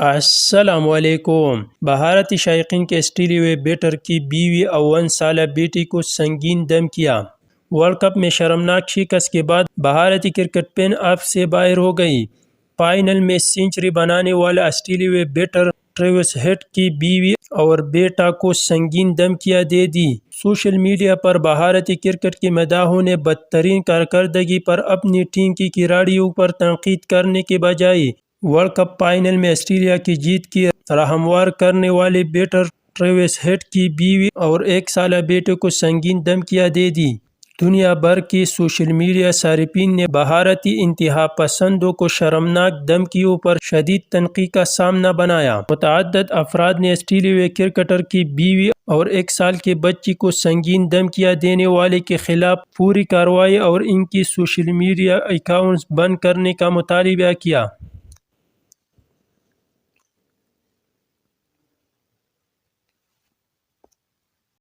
السلام علیکم۔ بھارتی شائقین کے اسٹیلی وے بیٹر کی بیوی اور 1 سالہ بیٹی کو سنگین دم کیا۔ ورلڈ کپ میں شرمناک شکست کے بعد بھارتی کرکٹ پین اپ سے باہر ہو گئی۔ فائنل میں سنچری بنانے والا Steely way better Travis head کی بیوی اور بیٹا کو سنگین دھمکیاں دے دی۔ سوشل میڈیا پر بھارتی کرکٹ کے مداحوں نے بدترین کارکردگی پر اپنی ٹیم کی کھلاڑیوں پر تنقید کرنے کے بجائے ورلڈ کپ فائنل میں آسٹریلیا کی جیت کی راہنمائی کرنے والے بیٹر ٹریوس ہیڈ کی بیوی اور 1 سالہ بیٹے کو سنگین دھمکیاں دے دی۔ دنیا بھر کے سوشل میڈیا صارفین نے بھارتی انتہا پسندوں کو شرمناک دھمکیوں پر شدید تنقید کا سامنا بنایا۔ متعدد افراد نے آسٹریلوی وے کرکٹر کی بیوی اور 1 سال کے بچے کو سنگین دھمکیاں دینے والے کے خلاف فوری کارروائی اور ان کی سوشل میڈیا اکاؤنٹس بند کرنے کا مطالبہ کیا۔